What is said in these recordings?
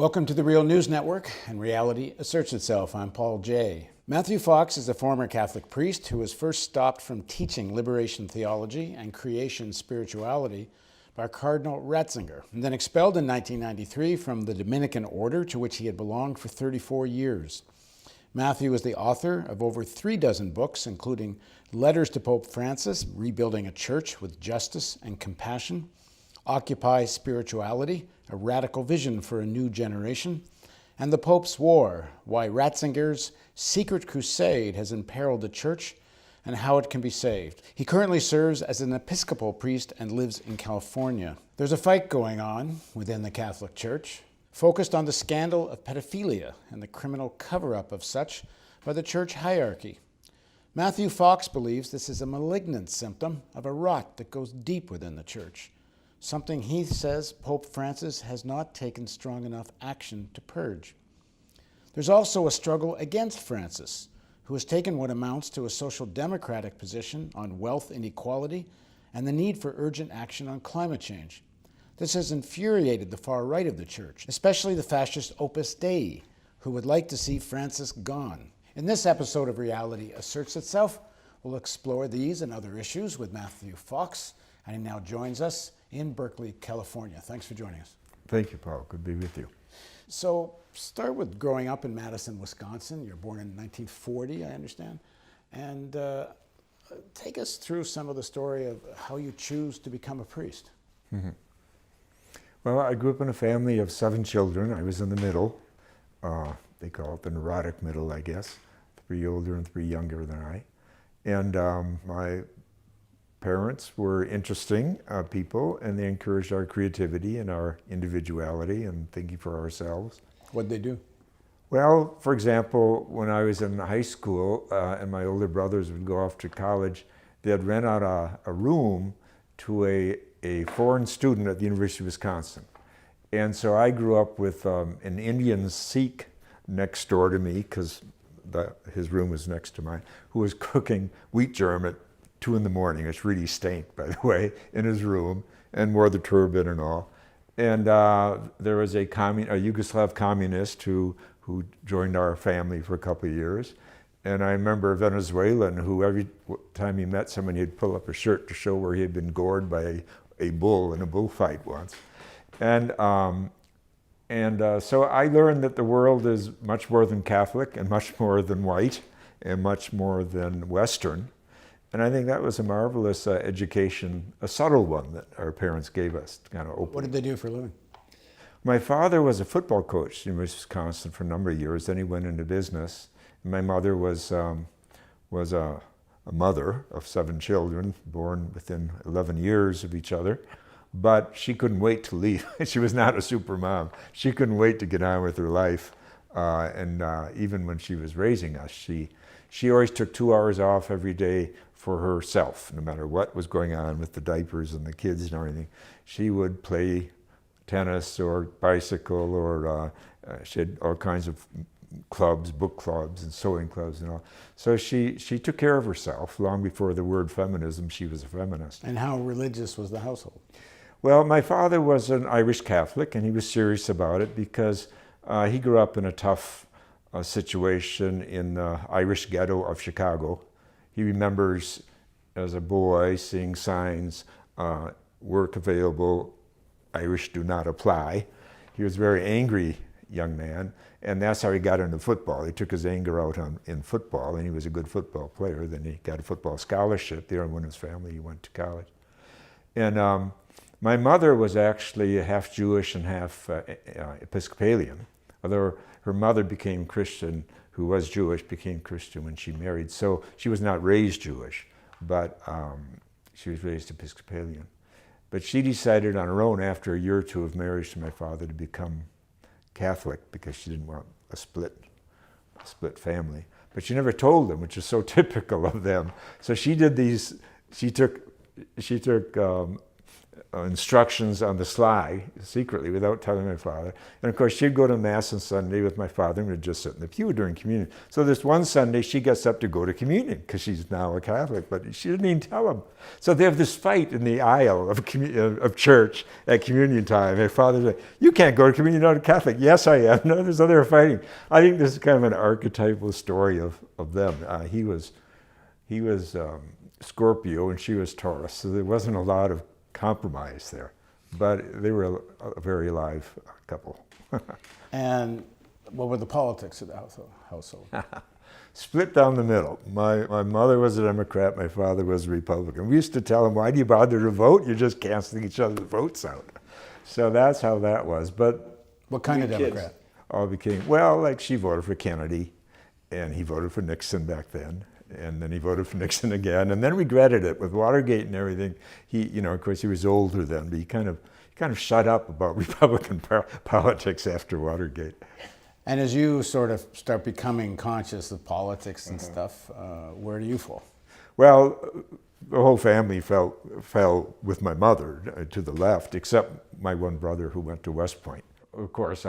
Welcome to the Real News Network and Reality Asserts Itself. I'm Paul Jay. Matthew Fox is a former Catholic priest who was first stopped from teaching liberation theology and creation spirituality by Cardinal Ratzinger, and then expelled in 1993 from the Dominican order to which he had belonged for 34 years. Matthew is the author of over 36 books, including Letters to Pope Francis, Rebuilding a Church with Justice and Compassion, Occupy Spirituality, A Radical Vision for a New Generation, and The Pope's War, Why Ratzinger's Secret Crusade Has Imperiled the Church and How It Can Be Saved. He currently serves as an Episcopal priest and lives in California. There's a fight going on within the Catholic Church, focused on the scandal of pedophilia and the criminal cover-up of such by the church hierarchy. Matthew Fox believes this is a malignant symptom of a rot that goes deep within the church, something he says Pope Francis has not taken strong enough action to purge. There's also a struggle against Francis, who has taken what amounts to a social democratic position on wealth inequality and the need for urgent action on climate change. This has infuriated the far right of the church, especially the fascist Opus Dei, who would like to see Francis gone. In this episode of Reality Asserts Itself, we'll explore these and other issues with Matthew Fox, and he now joins us in Berkeley, California. Thanks for joining us. Thank you, Paul. Good to be with you. So start with growing up in Madison, Wisconsin. You're born in 1940, I understand. And take us through some of the story of how you choose to become a priest. Mm-hmm. Well, I grew up in a family of 7 children. I was in the middle. They call it the neurotic middle, I guess. 3 older and 3 younger than I. And my parents were interesting people, and they encouraged our creativity and our individuality and thinking for ourselves. What'd they do? Well, for example, when I was in high school and my older brothers would go off to college, they'd rent out a room to a foreign student at the University of Wisconsin. And so I grew up with an Indian Sikh next door to me, because his room was next to mine, who was cooking wheat germ at 2 in the morning. It's really stank, by the way, in his room, and wore the turban and all. And there was a Yugoslav communist who joined our family for a couple of years. And I remember a Venezuelan who every time he met someone, he'd pull up a shirt to show where he had been gored by a bull in a bullfight once. And so I learned that the world is much more than Catholic and much more than white and much more than Western. And I think that was a marvelous education, a subtle one that our parents gave us to kind of open. What did they do for a living? My father was a football coach at the University of Wisconsin for a number of years. Then he went into business. And my mother was a mother of 7 children, born within 11 years of each other. But she couldn't wait to leave. She was not a super mom. She couldn't wait to get on with her life. And even when she was raising us, she always took 2 hours off every day for herself, no matter what was going on with the diapers and the kids and everything. She would play tennis or bicycle, or she had all kinds of clubs, book clubs and sewing clubs and all. So she took care of herself. Long before the word feminism, she was a feminist. And how religious was the household? Well, my father was an Irish Catholic, and he was serious about it because he grew up in a tough situation in the Irish ghetto of Chicago. He remembers as a boy seeing signs, work available, Irish do not apply. He was a very angry young man, and that's how he got into football. He took his anger out in football, and he was a good football player. Then he got a football scholarship there, and when his family, he went to college. And my mother was actually half Jewish and half Episcopalian, although her mother became Christian, who was Jewish, became Christian when she married. So she was not raised Jewish, but she was raised Episcopalian. But she decided on her own after a year or 2 of marriage to my father to become Catholic because she didn't want a split family. But she never told them, which is so typical of them. So she did these, she took instructions on the sly, secretly, without telling my father. And of course, she'd go to Mass on Sunday with my father and we'd just sit in the pew during communion. So this one Sunday, she gets up to go to communion because she's now a Catholic, but she didn't even tell him. So they have this fight in the aisle of church at communion time. My father's like, "You can't go to communion, you're not a Catholic." "Yes, I am." No, there's other fighting. I think this is kind of an archetypal story of them. He was Scorpio and she was Taurus, so there wasn't a lot of compromise there, but they were a very alive couple. And what were the politics of the household? Split down the middle. My mother was a Democrat, my father was a Republican. We used to tell him, "Why do you bother to vote? You're just canceling each other's votes out." So that's how that was. But what kind of Democrat? All became, well, like she voted for Kennedy, and he voted for Nixon back then. And then he voted for Nixon again, and then regretted it with Watergate and everything. He, of course, he was older then, but he kind of shut up about Republican politics after Watergate. And as you sort of start becoming conscious of politics and stuff, where do you fall? Well, the whole family fell with my mother to the left, except my one brother who went to West Point. Of course,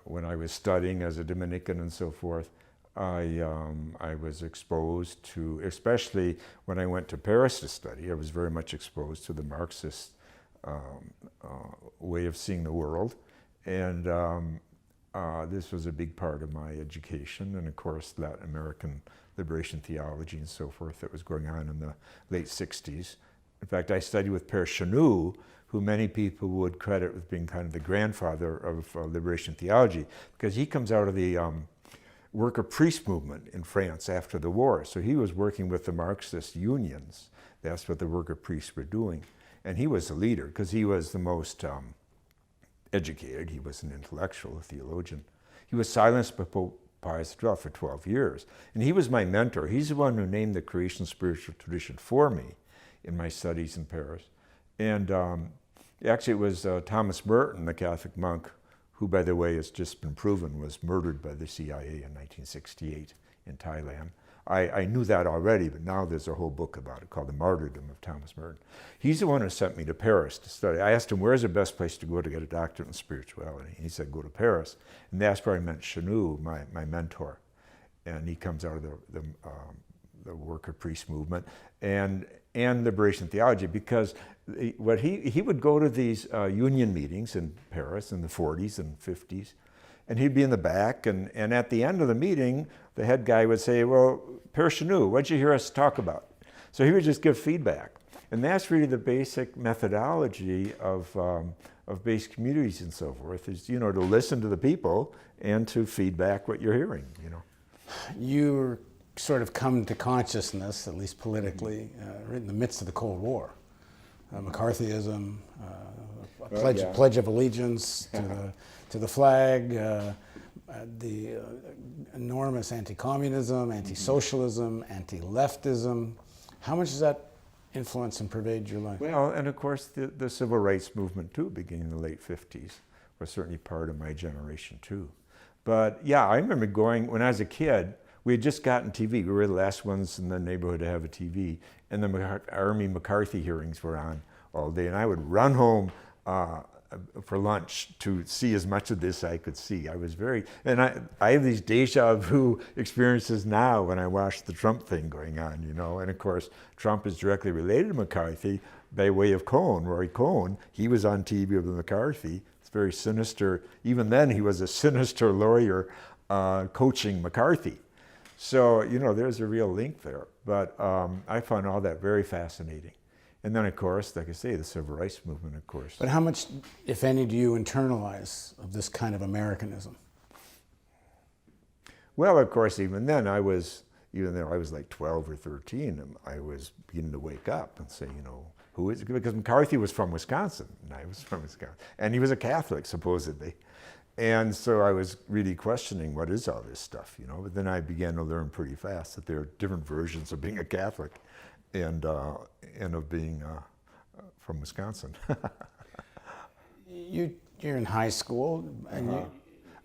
when I was studying as a Dominican and so forth, I was exposed to, especially when I went to Paris to study, I was very much exposed to the Marxist way of seeing the world. And this was a big part of my education, and of course Latin American liberation theology and so forth that was going on in the late 60s. In fact, I studied with Père Chanou, who many people would credit with being kind of the grandfather of liberation theology, because he comes out of the worker priest movement in France after the war. So he was working with the Marxist unions. That's what the worker priests were doing. And he was the leader because he was the most educated. He was an intellectual, a theologian. He was silenced by Pope Pius XII for 12 years. And he was my mentor. He's the one who named the creation spiritual tradition for me in my studies in Paris. And actually it was Thomas Merton, the Catholic monk, who, by the way, has just been proven was murdered by the CIA in 1968 in Thailand. I knew that already, but now there's a whole book about it called The Martyrdom of Thomas Merton. He's the one who sent me to Paris to study. I asked him, where's the best place to go to get a doctorate in spirituality? And he said, go to Paris. And that's where I met Chanou, my mentor. And he comes out of the worker priest movement and liberation theology, because what he would go to these union meetings in Paris in the 40s and 50s, and he'd be in the back, and at the end of the meeting, the head guy would say, "Well, Père Chanou, what'd you hear us talk about?" So he would just give feedback. And that's really the basic methodology of base communities and so forth, is, to listen to the people and to feedback what you're hearing, You sort of come to consciousness, at least politically, right in the midst of the Cold War. McCarthyism, pledge of allegiance to the flag, the enormous anti-communism, anti-socialism, anti-leftism. How much does that influence and pervade your life? Well, and of course the civil rights movement too, beginning in the late 50s, was certainly part of my generation too. But yeah, I remember going, when I was a kid, we had just gotten TV. We were the last ones in the neighborhood to have a TV. And the Army McCarthy hearings were on all day. And I would run home for lunch to see as much of this I could see. I was and I have these deja vu experiences now when I watch the Trump thing going on, And of course, Trump is directly related to McCarthy by way of Cohn, Roy Cohn. He was on TV with McCarthy. It's very sinister. Even then, he was a sinister lawyer coaching McCarthy. So, there's a real link there. But I found all that very fascinating. And then, of course, like I say, the civil rights movement, of course. But how much, if any, do you internalize of this kind of Americanism? Well, of course, even then, even though I was like 12 or 13, I was beginning to wake up and say, who is it? Because McCarthy was from Wisconsin, and I was from Wisconsin. And he was a Catholic, supposedly. And so I was really questioning, what is all this stuff, But then I began to learn pretty fast that there are different versions of being a Catholic and of being from Wisconsin. You're in high school, and you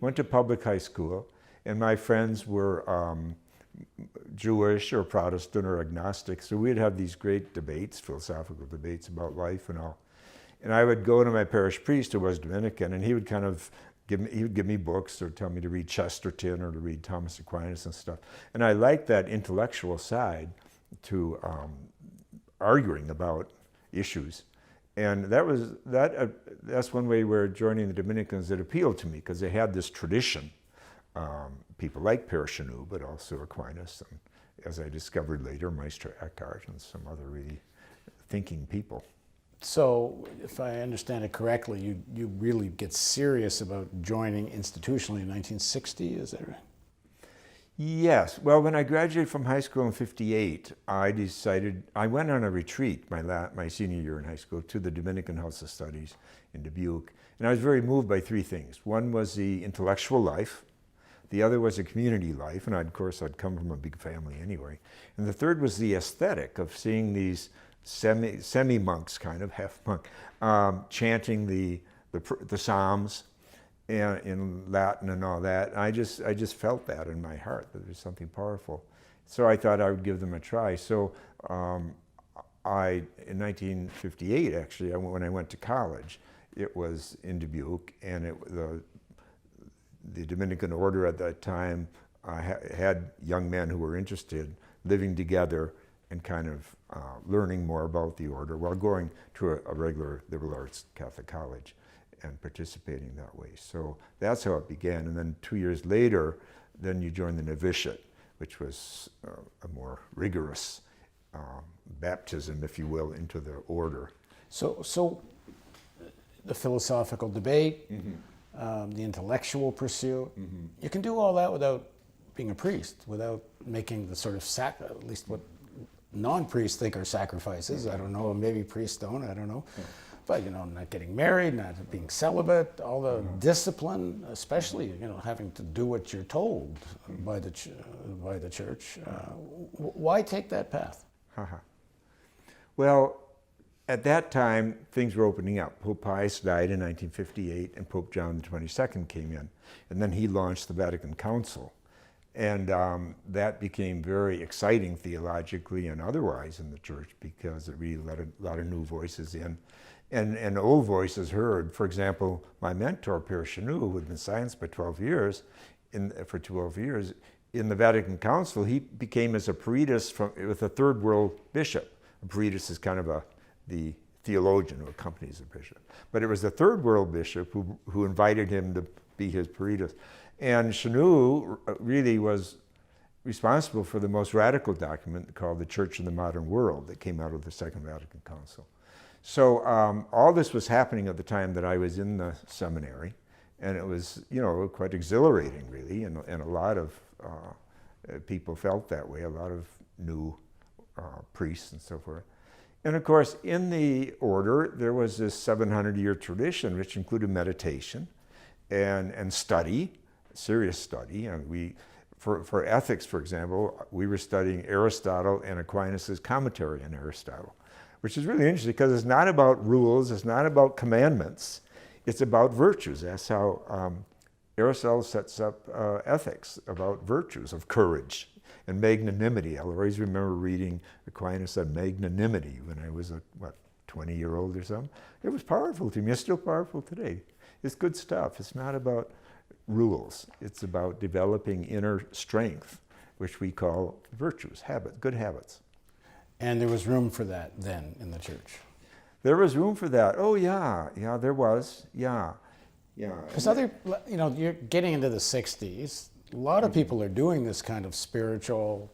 went to public high school, and my friends were Jewish or Protestant or agnostic, so we'd have these great debates, philosophical debates about life and all. And I would go to my parish priest, who was Dominican, and he would kind of give me books or tell me to read Chesterton or to read Thomas Aquinas and stuff. And I liked that intellectual side to arguing about issues. And that's one way where joining the Dominicans that appealed to me, because they had this tradition. People like Père Chanou, but also Aquinas, and as I discovered later, Meister Eckhart and some other really thinking people. So, if I understand it correctly, you really get serious about joining institutionally in 1960, is that right? Yes. Well, when I graduated from high school in '58, I went on a retreat my senior year in high school to the Dominican House of Studies in Dubuque. And I was very moved by three things. One was the intellectual life. The other was a community life. And of course, I'd come from a big family anyway. And the third was the aesthetic of seeing these semi-monks, kind of half-monk, chanting the Psalms in Latin and all that. I just felt that in my heart, that there's something powerful. So I thought I would give them a try. So in 1958, actually, when I went to college, it was in Dubuque, and the Dominican order at that time had young men who were interested living together and kind of learning more about the order while going to a regular liberal arts Catholic college and participating that way. So that's how it began. And then 2 years later, then you join the novitiate, which was a more rigorous baptism, if you will, into the order. So the philosophical debate, the intellectual pursuit, you can do all that without being a priest, without making the sort of at least what non-priests think are sacrifices. I don't know, maybe priests don't, I don't know. But, not getting married, not being celibate, all the discipline, especially, having to do what you're told by the church. Why take that path? Well, at that time, things were opening up. Pope Pius died in 1958, and Pope John XXII came in. And then he launched the Vatican Council. And that became very exciting theologically and otherwise in the church, because it really let a lot of new voices in. And old voices heard. For example, my mentor, Père Chanou, who had been silenced for 12 years, in the Vatican Council, he became as a peritus with a third world bishop. A peritus is kind of the theologian who accompanies the bishop. But it was the third world bishop who invited him to be his peritus. And Chanou really was responsible for the most radical document called The Church in the Modern World that came out of the Second Vatican Council. So all this was happening at the time that I was in the seminary, and it was, quite exhilarating, really, and a lot of people felt that way, a lot of new priests and so forth. And of course, in the order, there was this 700-year tradition, which included meditation and study, serious study. And for ethics, for example, we were studying Aristotle and Aquinas' commentary on Aristotle, which is really interesting because it's not about rules, it's not about commandments, it's about virtues. That's how Aristotle sets up ethics, about virtues of courage and magnanimity. I'll always remember reading Aquinas on magnanimity when I was 20-year-old or something. It was powerful to me. It's still powerful today. It's good stuff. It's not about rules. It's about developing inner strength, which we call virtues, good habits. And there was room for that then in the church? There was room for that. Oh, yeah, there was, yeah. Because you're getting into the 60s. A lot of people are doing this kind of spiritual,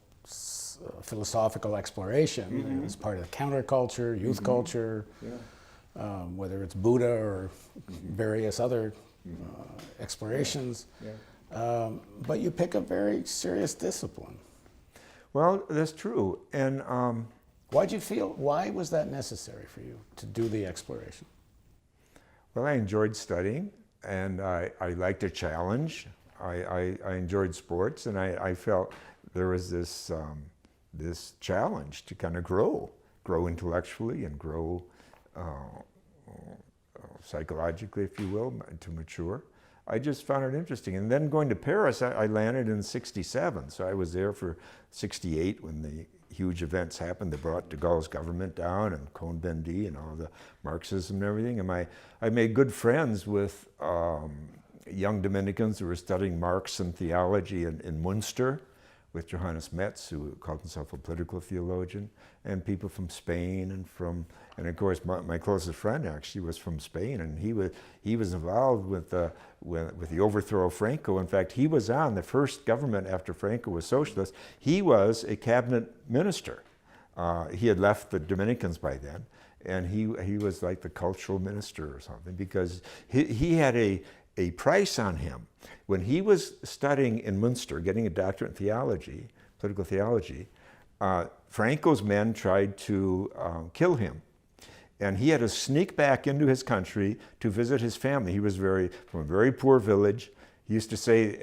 philosophical exploration as part of the counterculture, youth culture, whether it's Buddha or various other explorations. But you pick a very serious discipline. Well, that's true. And why was that necessary for you to do the exploration? Well, I enjoyed studying, and I liked a challenge. I enjoyed sports, and I felt there was this challenge to kind of grow intellectually and grow psychologically, if you will, to mature. I just found it interesting. And then going to Paris, I landed in '67, so I was there for '68 when the huge events happened that brought de Gaulle's government down and Cohn-Bendit and all the Marxism and everything. And I made good friends with young Dominicans who were studying Marx and theology in Munster, with Johannes Metz, who called himself a political theologian, and people from Spain and of course my closest friend actually was from Spain, and he was involved with the overthrow of Franco. In fact, he was on the first government after Franco was socialist. He was a cabinet minister. He had left the Dominicans by then, and he was like the cultural minister or something, because he had a price on him. When he was studying in Munster, getting a doctorate in theology, political theology, Franco's men tried to kill him. And he had to sneak back into his country to visit his family. He was from a very poor village. He used to say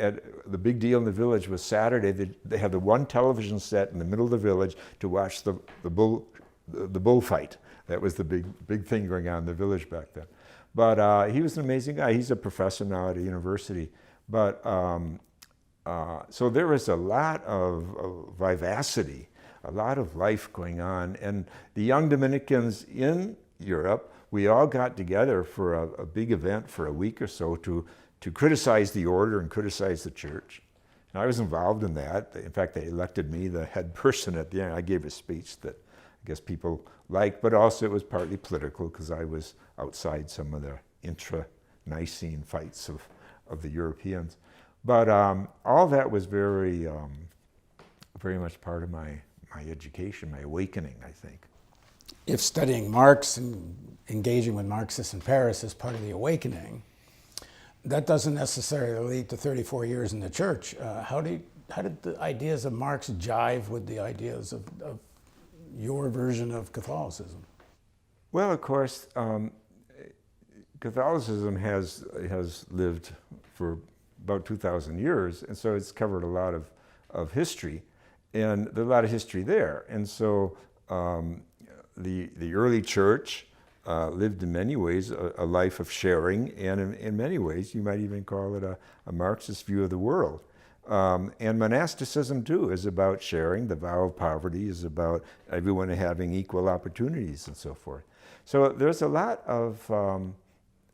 the big deal in the village was Saturday. They had the one television set in the middle of the village to watch the bullfight. That was the big thing going on in the village back then. But he was an amazing guy. He's a professor now at a university. But so there was a lot of vivacity, a lot of life going on. And the young Dominicans in Europe, we all got together for a big event for a week or so to criticize the order and criticize the church. And I was involved in that. In fact, they elected me the head person at the end. I gave a speech that I guess people liked, but also it was partly political because I was outside some of the intra-Nicene fights of the Europeans. But all that was very much part of my education, my awakening, I think. If studying Marx and engaging with Marxists in Paris is part of the awakening, that doesn't necessarily lead to 34 years in the church. How did the ideas of Marx jive with the ideas of your version of Catholicism? Well, of course, Catholicism has lived for about 2,000 years, and so it's covered a lot of history, and there's a lot of history there. And so the early church lived in many ways a life of sharing, and in many ways you might even call it a Marxist view of the world. And monasticism too is about sharing. The vow of poverty is about everyone having equal opportunities and so forth. So there's a lot of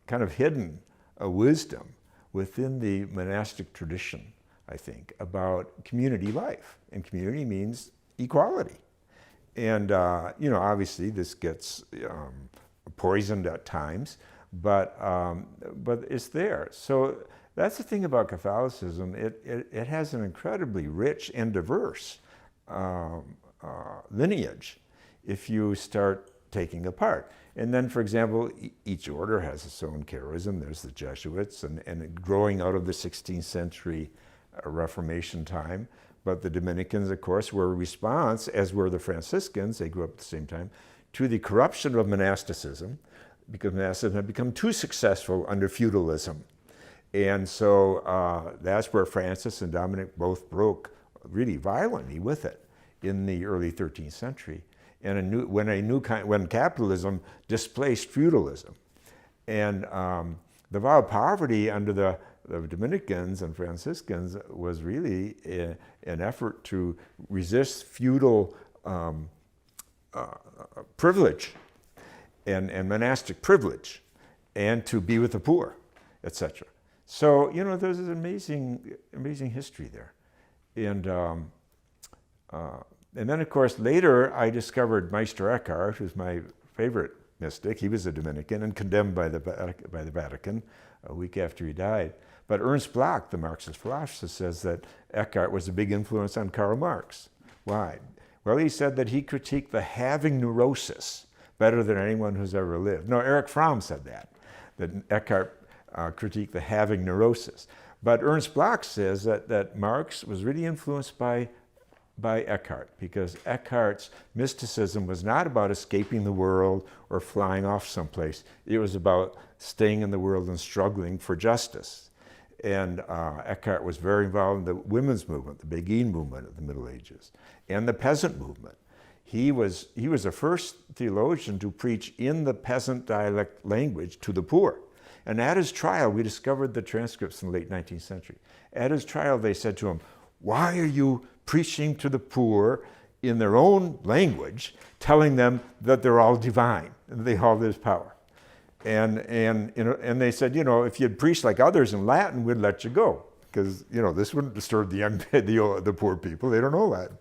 kind of hidden wisdom within the monastic tradition, I think, about community life. And community means equality. And obviously this gets poisoned at times, but it's there. So that's the thing about Catholicism. It has an incredibly rich and diverse lineage if you start taking apart. And then, for example, each order has its own charism. There's the Jesuits, and growing out of the 16th century Reformation time. But the Dominicans, of course, were a response, as were the Franciscans, they grew up at the same time, to the corruption of monasticism, because monasticism had become too successful under feudalism. And so that's where Francis and Dominic both broke really violently with it in the early 13th century. And when capitalism displaced feudalism. And the vow of poverty under the Dominicans and Franciscans was really an effort to resist feudal privilege and monastic privilege, and to be with the poor, etc. So, there's an amazing history there. And then, of course, later I discovered Meister Eckhart, who's my favorite mystic. He was a Dominican and condemned by the Vatican a week after he died. But Ernst Bloch, the Marxist philosopher, says that Eckhart was a big influence on Karl Marx. Why? Well, he said that he critiqued the having neurosis better than anyone who's ever lived. No, Erich Fromm said that Eckhart critiqued the having neurosis. But Ernst Bloch says that Marx was really influenced by Eckhart, because Eckhart's mysticism was not about escaping the world or flying off someplace. It was about staying in the world and struggling for justice. And Eckhart was very involved in the women's movement, the Beguine movement of the Middle Ages, and the peasant movement. He was the first theologian to preach in the peasant dialect language to the poor. And at his trial, we discovered the transcripts in the late 19th century. At his trial, they said to him, "Why are you preaching to the poor in their own language, telling them that they're all divine and they all have this power. And they said, if you'd preach like others in Latin, we'd let you go, because this wouldn't disturb the poor people. They don't know Latin.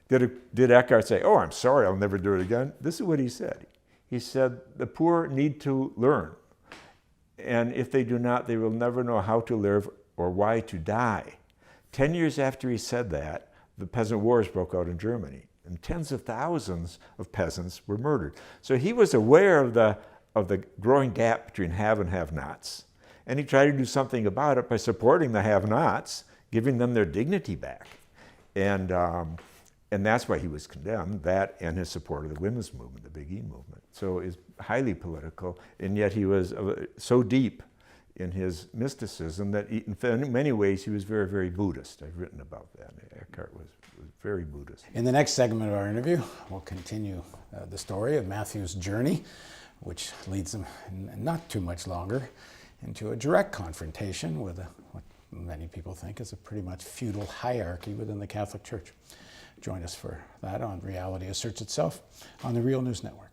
Did Eckhart say, "Oh, I'm sorry, I'll never do it again"? This is what he said. He said, "The poor need to learn, and if they do not, they will never know how to live or why to die." 10 years after he said that, the peasant wars broke out in Germany, and tens of thousands of peasants were murdered. So he was aware of the growing gap between have and have-nots, and he tried to do something about it by supporting the have-nots, giving them their dignity back. And that's why he was condemned, that and his support of the women's movement, the Big E movement. So it's highly political, and yet he was so deep in his mysticism that in many ways he was very, very Buddhist. I've written about that. Eckhart was very Buddhist. In the next segment of our interview, we'll continue the story of Matthew's journey, which leads him, not too much longer, into a direct confrontation with what many people think is a pretty much feudal hierarchy within the Catholic Church. Join us for that on Reality Asserts Itself on the Real News Network.